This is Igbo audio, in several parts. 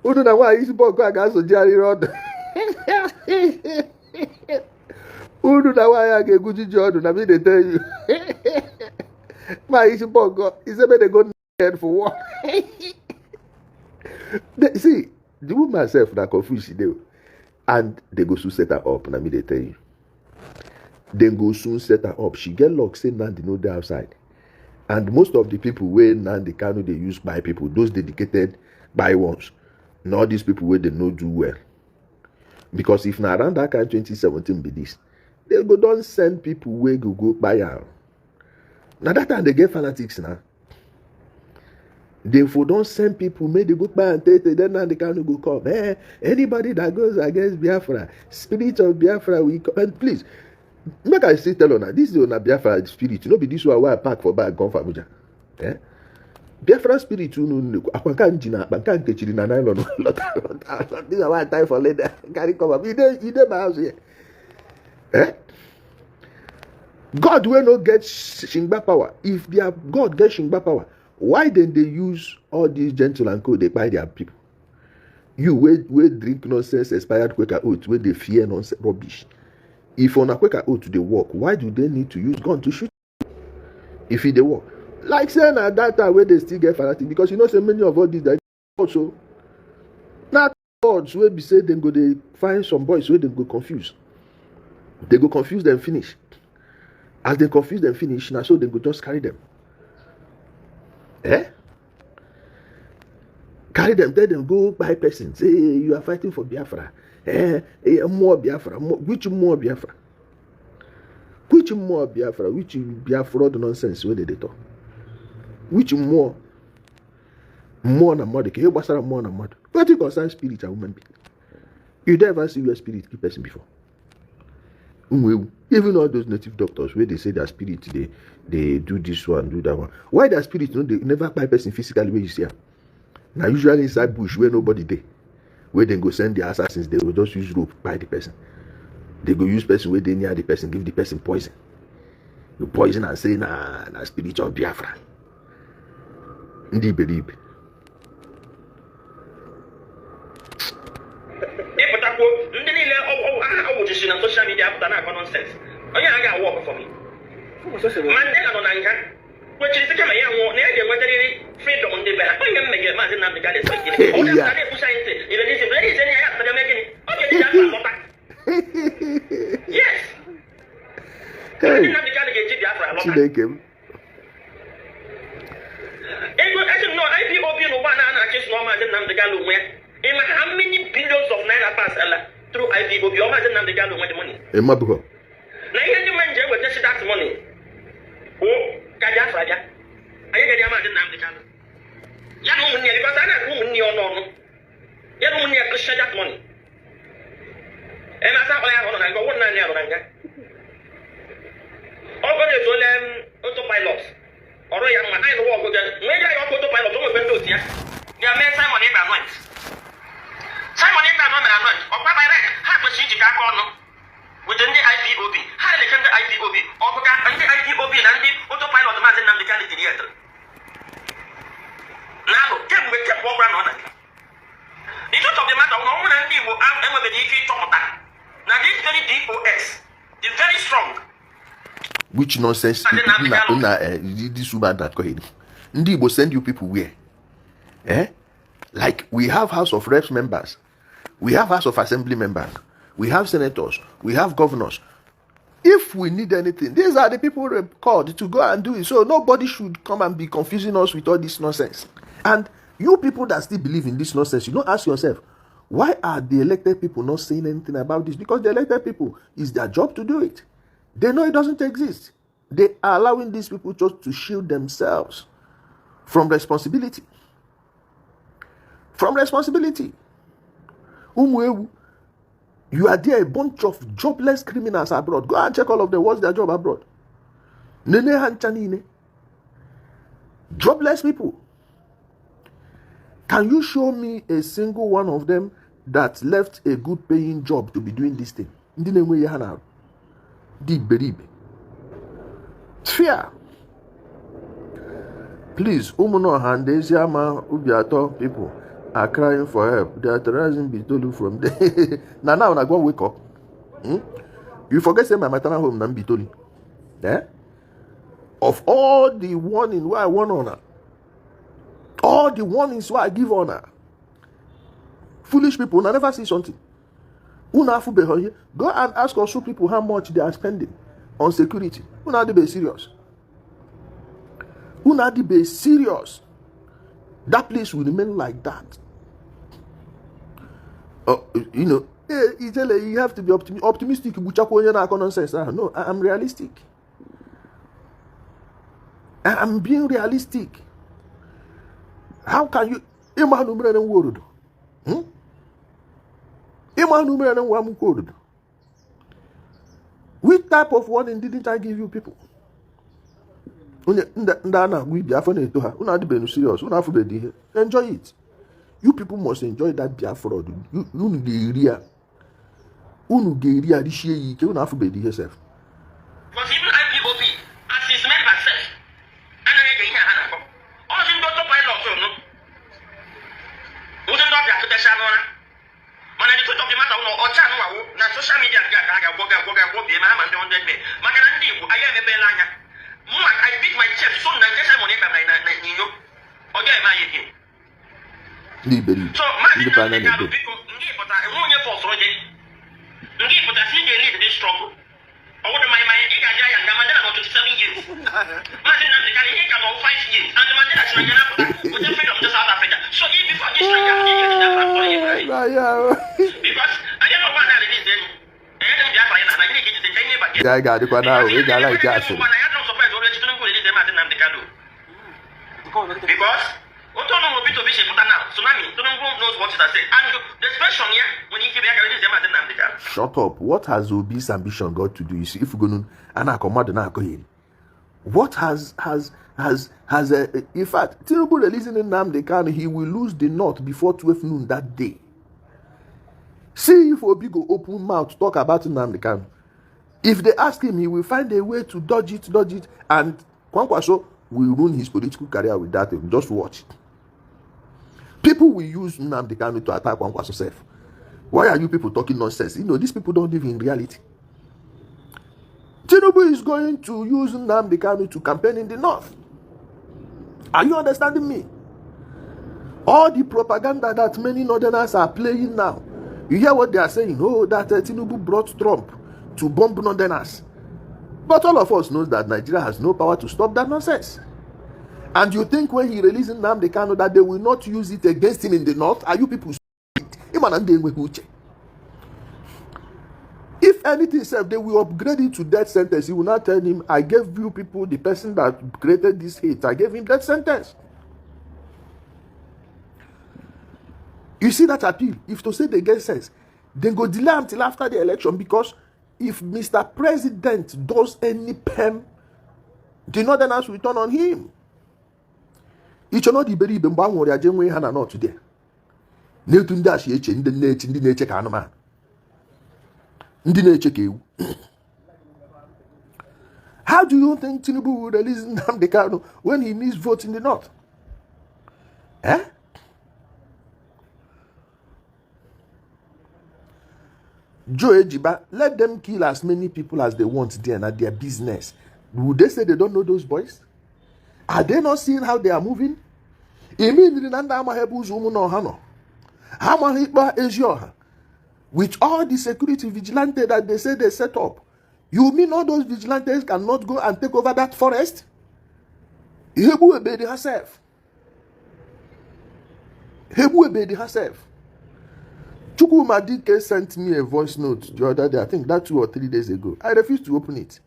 Unu na why is bog ga so jari road. Unu na why I get good job na me they tell you. My is bog is a better go head for what? See, the woman herself na confused dey, and they go soon set her up. Na me they tell you. Then go soon set her up. She get luck say Nnamdi no dey outside. And most of the people where Nnamdi Kanu they use by people, those dedicated by ones, not these people where they no do well. Because if na around that kind 2017 be this, they go don't send people where go buy her. Now that time they get fanatics now. They for don't send people, make they go buy and take it, then Nnamdi Kanu go come. Anybody that goes against Biafra, spirit of Biafra, we come. And please, make I still tell you, this is on a Biafra spirit. You know, be this one why I pack for bag gone for Abuja. Biafra spirit, you know, I can't get in a nylon. This is why I time for later. Carry come up. You dey my house here. God will not get Shingba power. If their God gets Shingba power, why then they use all these gentle and cold? They buy their people. You will drink nonsense, expired Quaker oats, where they fear nonsense rubbish. If on a Quaker oat they work, why do they need to use gun to shoot? If they work, like saying at that time where they still get fanatic, because you know so many of all these that also not gods where be say then go they find some boys where they go confuse. They go confuse them finish. As they confuse them finish, now so they go just carry them. Carry them, let them go by person. Say you are fighting for Biafra. More Biafra. Which more Biafra? Which more Biafra? Which Biafra nonsense where they talk? Which more? More than mother. Can you pass more than mother? What you concern spirit and woman being? You never see your spirit keep person before. Even all those native doctors where they say their spirit they do this one, do that one. Why their spirit they never buy person physically where you see her? Now usually inside bush where nobody there. Where they go send the assassins, they will just use rope by the person. They go use person where they near the person, give the person poison. You poison and say na spirit of Biafra. Ndi believe. Social media after that nonsense. Oh yeah, I got work for me. Mandela no nanga. Which is the kama ya wo na ya de freedom on the back. Oh yeah, make man na the guy speaking. Oh yeah, I push into. Even this place any ya for making. Okay, this is not. Yes. Hey. Na the guy get the Afra. Chideke. No, IPOb no one na case no man na the guy lo where. How many billions of naira pass through IPOb? You imagine Nnamdi Kanu with the money. Mabuko. Now you man with just that money. Oh, Kaja Fraja. I get your man Nnamdi Kanu. You know money because I don't know money or no. You know money to share that money. And I thought I want to go one year on that. All of them autopilots. Or I am I walk with them. Maybe I walk autopilot over windows here. They are men Simon Abraham. Simon Abraham or Papa how much you got on within the IPOb? How they can the IPOb? Or and the IPOb and the autopilot man and the candidate theater. Now, can we keep program on it? The truth of the matter, no one and people are ever the DP top of that. Now, this very DOS is very strong. Which nonsense? This woman that go ahead. Ndi will send you people where? Like we have House of Reps members, we have House of Assembly members, we have senators, we have governors. If we need anything, these are the people called to go and do it. So nobody should come and be confusing us with all this nonsense. And you people that still believe in this nonsense, you don't ask yourself, why are the elected people not saying anything about this? Because the elected people, it's their job to do it. They know it doesn't exist. They are allowing these people just to shield themselves from responsibility. From responsibility. You are there, a bunch of jobless criminals abroad. Go and check all of them. What's their job abroad? Nene Hanchanine. Jobless people. Can you show me a single one of them that left a good paying job to be doing this thing? Fear. Please, umuno handesiama ubiato people. are crying for help. They are terrorizing Bitolu from there. now I go wake up. You forget say my maternal home na Bitolu. Of all the warning why I warn on her, all the warnings why I give on her, foolish people una never see something. Go and ask also people how much they are spending on security. Una be serious. Una be serious. That place will remain like that. Ijele, you have to be optimistic. Nonsense. No, I'm realistic. I'm being realistic. How can you? Which type of warning didn't I give you people? Enjoy it. You people must enjoy that Biafra. Because even IPOb, as his member said, and I get here, all of them don't pilot, no. Wouldn't not be a petition on. Man, the truth of the matter, or channel, now social media, I beat my chest so that I money by my Nino. Or get my again. So, my people, but I won't get for project. But I see they need this struggle. I want my Ijele and Nnamdi about 27 years. Imagine that they can all 5 years. And the man that should have with the freedom of South Africa. So, if before this strike, I'm going to get that for him. Because I don't know what that is then. I got it now. We got like that. Because what don't know to be shape now. Tsunami, don't knows what to say. And the expression here when you give Nnamdi. Shut up. What has Obi's ambition got to do? You see, if we're going to what has in fact Tinubu releasing Nnamdi Kanu, he will lose the north before 12 noon that day. See if Obi go open mouth talk about Nnamdi Kanu. If they ask him, he will find a way to dodge it, and Kwankwaso will ruin his political career with that. Just watch. People will use Nnamdi Kanu to attack Kwankwaso self. Why are you people talking nonsense? These people don't live in reality. Tinubu is going to use Nnamdi Kanu to campaign in the north. Are you understanding me? All the propaganda that many northerners are playing now. You hear what they are saying? Oh, that Tinubu brought Trump to bomb northerners. But all of us knows that Nigeria has no power to stop that nonsense. And you think when he releases Nnamdi Kanu that they will not use it against him in the north? Are you people stupid? If anything, they will upgrade it to death sentence. He will not tell him, I gave you people, the person that created this hate, I gave him death sentence. You see that appeal? If to say they get sense, then go delay until after the election, because if Mr. President does any pen, the northerners will turn on him. Each not the very bambang or the Jamway Hana not today. Newton dash each in the nature canama. In the nature. How do you think Tinubu will release Nnamdi Kanu when he needs votes in the north? Joe Ejiba, let them kill as many people as they want there and at their business. Would they say they don't know those boys? Are they not seeing how they are moving? With all the security vigilante that they say they set up, you mean all those vigilantes cannot go and take over that forest? Hebu ebedi herself. Chukwuma Dike sent me a voice note the other day, I think that 2 or 3 days ago. I refused to open it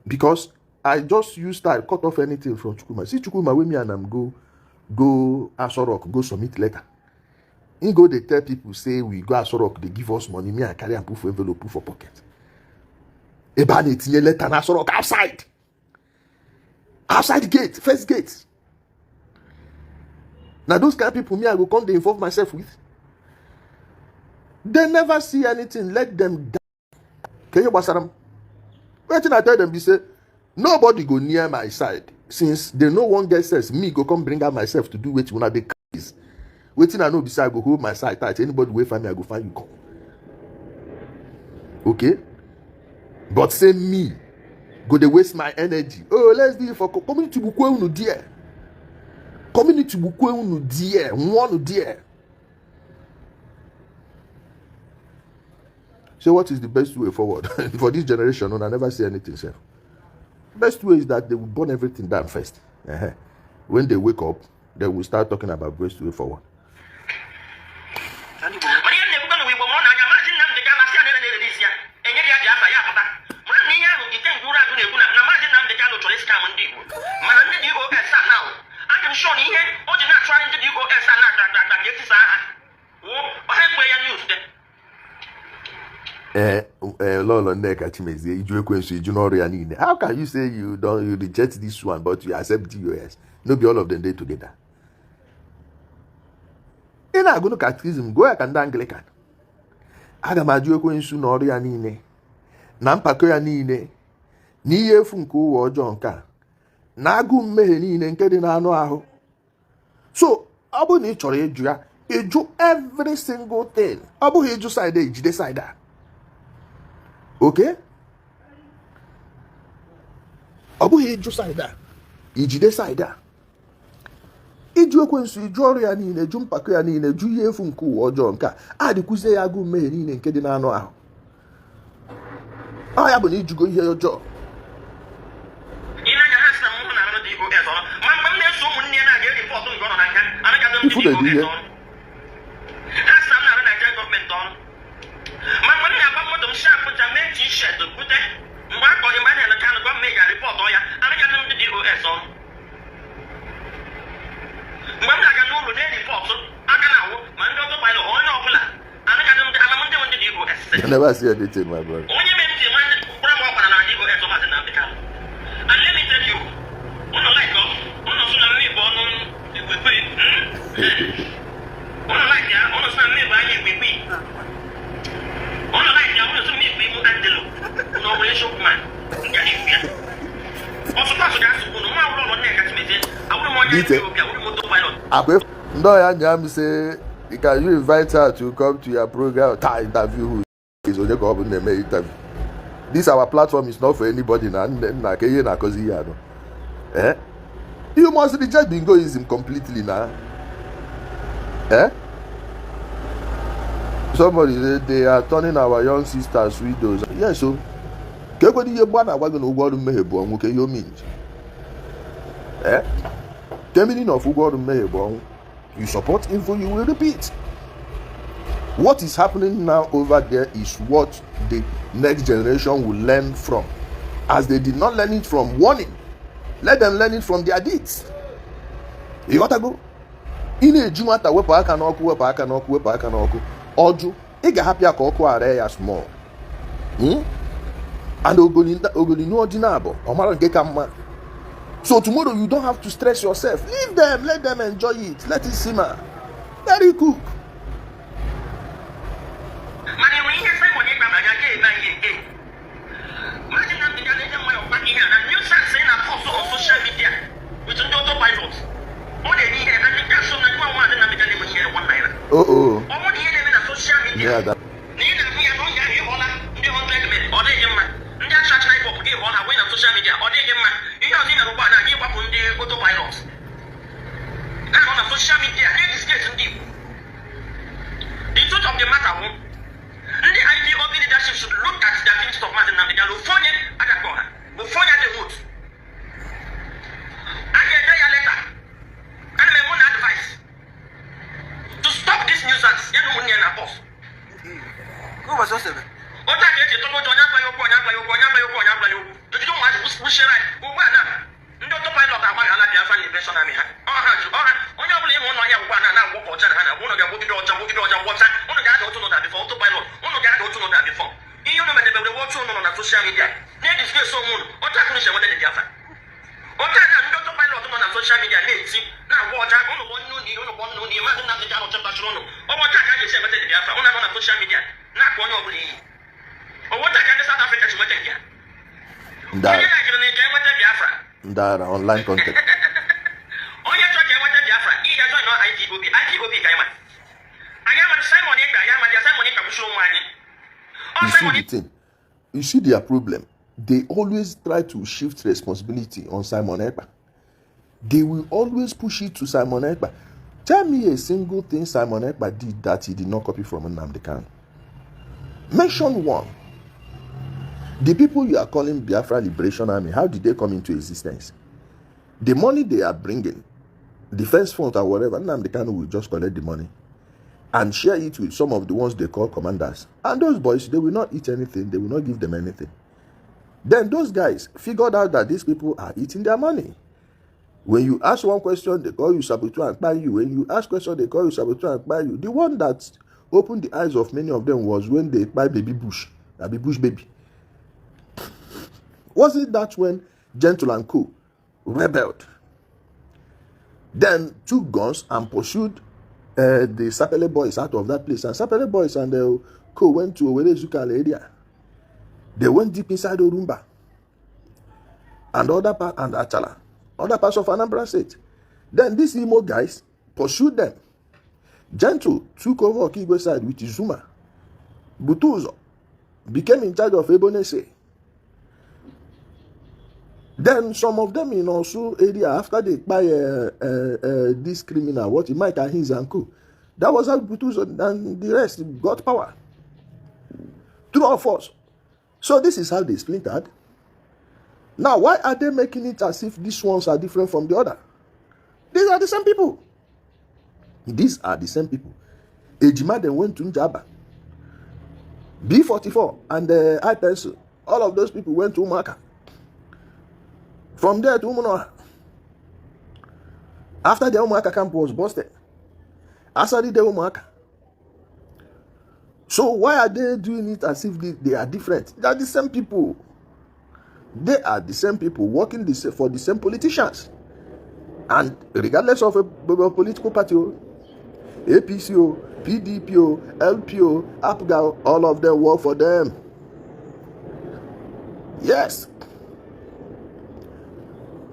because I just used to cut off anything from Chukwuma. See Chukwuma with me and I'm go Asorok, go submit letter. In go they tell people say we go Asorok, they give us money, me and carry and put for envelope, put for pocket. Ebane tinye letter na Asorok outside. Outside the gate, first gate. Now those kind of people me I go come they involve myself with. They never see anything. Let them die. Can you basaram? Waiting I tell them, be say, nobody go near my side. Since they no one get sense, me go come bring out myself to do what you wanna be crazy. Waiting I know beside I go hold my side tight. Anybody wait for me, I go find you come. Okay? But say me, go they waste my energy. Oh, let's do it for community bukwe unu dear. Community bukwe unu dear. One dear. So what is the best way forward? For this generation, I never say anything, sir. Best way is that they will burn everything down first. When they wake up, they will start talking about best way forward. Lolo Nneka Chimezi, how can you say you reject this one but you accept DOS? No, be all of them there together. In a good catechism, go and Anglican. Agamaju Quensu Noria Nine, Nampakoya Nine, Niye Funko or John Ka, Nagu Mehenin and Kedinano Aho. So, Abu nature, you do every single thing. Abu he just side age, decide that. Okay? Abu he just side that. Iji decide that. Iju ekwensu iju ọrụ ya niile, ju mpako ya niile, ju ihe efu nke ụwa ọjọọ nke a dịkwuzie ya agụ mmehie niile nke dị n'anụ ahụ. Ọ ya bụ na ijugo ihe ọjọọ. Ifu na ihe. I never see anything, my brother. And let me tell you, say, can you invite her to come to your program? Interview. This our platform is not for anybody now. You must reject bingoism completely now. Somebody said they are turning our young sisters widows. Yes, so you support info, you will repeat. What is happening now over there is what the next generation will learn from. As they did not learn it from warning, let them learn it from their deeds. You gotta go. In a jumata wepa aka n'ọkụ ọjụ ị ga-ahapụ ya ka ọkụ ara ya small. And ogoli no ordinable ọmara nke ka mma. So tomorrow you don't have to stress yourself. Leave them, let them enjoy it. Let it simmer. Let it cook. Yeah, that. The truth of the matter, the IPOb leadership should look at the things of Nnamdi before the vote. I get a letter and my own advice to stop this nuisance. Who was also? Social media. Social media now watch social media. That online content. IPOb kaima. Ayama Simon Nneka, ayama Simon Nneka busho mwani. You see the thing. You see their problem. They always try to shift responsibility on Simon Ekpa. They will always push it to Simon Ekpa. Tell me a single thing Simon Ekpa did that he did not copy from Nnamdi Kanu. Mention one. The people you are calling Biafra Liberation Army, how did they come into existence? The money they are bringing, defense fund or whatever, Nnamdi Kanu will just collect the money and share it with some of the ones they call commanders. And those boys, they will not eat anything. They will not give them anything. Then those guys figured out that these people are eating their money. When you ask one question, they call you Saboteur and buy you. When you ask question, they call you Saboteur and buy you. The one that opened the eyes of many of them was when they buy baby Bush baby. Wasn't that when Gentle and Co rebelled? Then took guns and pursued the Sapele boys out of that place. And Sapele boys and the Co went to Owerezuka area. They went deep inside Orumba and other part and Achala, other parts of Anambra State. Then these Imo guys pursued them. Gentle took over Okigwe side with Izuma. Butuzo became in charge of Ebonese. Then some of them in also area, after they buy this criminal, what Mike and his uncle, that was how Butuzo and the rest got power. True or false? So this is how they splintered. Now, why are they making it as if these ones are different from the other? These are the same people. These are the same people. Ejima then went to Njaba. B44 and the I-Pencil, all of those people went to Umaka. From there to Umunoha. After the Umaka camp was busted, Asari the Umaka. So why are they doing it as if they are different? They are the same people. They are the same people working for the same politicians. And regardless of a political party, APCO, PDPO, LPO, APGA, all of them work for them. Yes.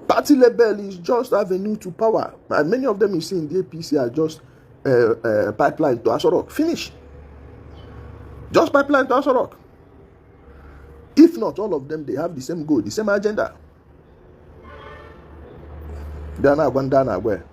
Party label is just avenue to power. And many of them you see in the APC are just pipeline to Asorok. Finish. Just pipeline to Asorok. If not, all of them, they have the same goal, the same agenda. They are not going down where.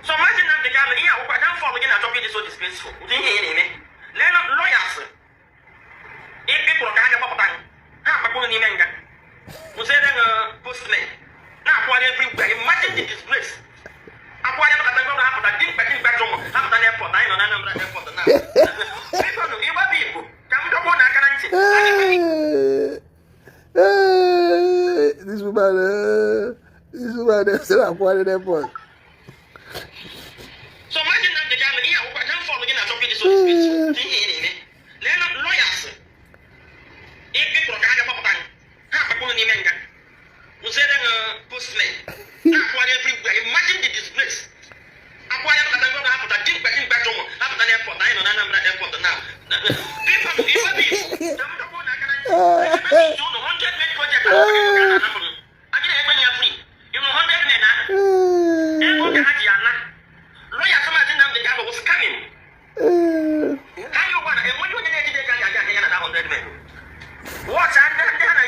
So imagine Nnamdi Kanu, I don't fall again. I talk so disgraceful. Lawyers, if people can have a papa, half a good Nimenga, who said postman. Now, imagine the disgrace. I want to have a deep back home after the airport. I know Anambra airport now. People, you are people. Come to one, I can't. This woman, said I'm quite an airport. So imagine that the guy here who can't fall again. I talk so disgraceful. Lawyers, if people can have a papa, half a good Nimenga, who said postman. Imagine the disgrace. I want to have a deep back home after the airport. I know Anambra airport now. People, you are people. Come to one, I can't. 100 men project. I didn't even free. You know 100 men. Lawyer, some of the guy was coming. How you want to? When you get the 100 men, what? I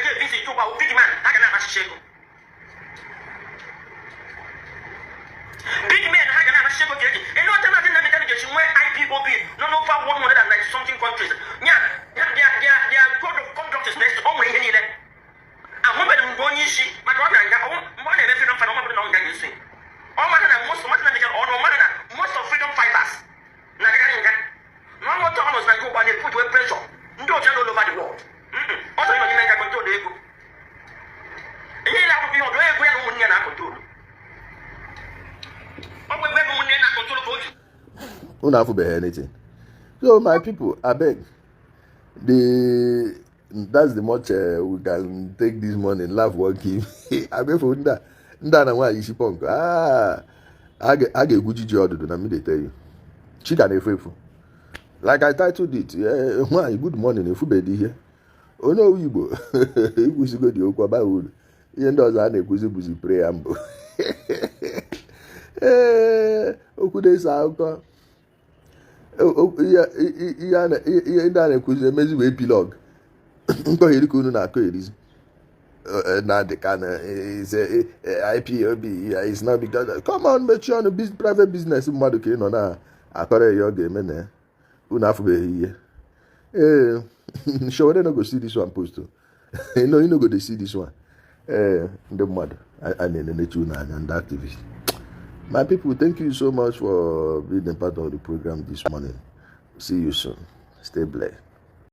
get busy to a big man. I can have a shake. Big men, I can have a shake. And not another navigation where IPOb, no over 190 something countries. Yeah, their code of conduct is next to only any of them. And women going to see my daughter and more than every don't find a woman on the scene. All man and most of freedom fighters. No more Thomas and go by the put with pressure. No all over the world. Also, you make a control the ego. And you have to be on the way when you are control. Oh, when you are control. Una for anything. So my people, I beg. That's the much we can take this morning. Laugh working. I beg for that. That why you punk. I get Gucci order. Na me they tell you. Chicken is faithful. Like I titled it. Why good morning. If you be here. Oh no, you go. If we go the okwa ba wood. You know that I buzi preamble. Okude sa uko. Ya na-ekwuzi emezi wee epilog nkọ heri ka unu na-akọ erizi Nnamdi Kanu IPOb is not because come on mechie ọnụ private business mmadụ ka ị nọ na-akọrọ ya ọ ga-eme na unu afụbeghị ihe Showore no go see this one post no you no go dey see this one ndị mmadụ a na-enenechi unu anya ndị activist. My people, thank you so much for being a part of the program this morning. See you soon. Stay blessed.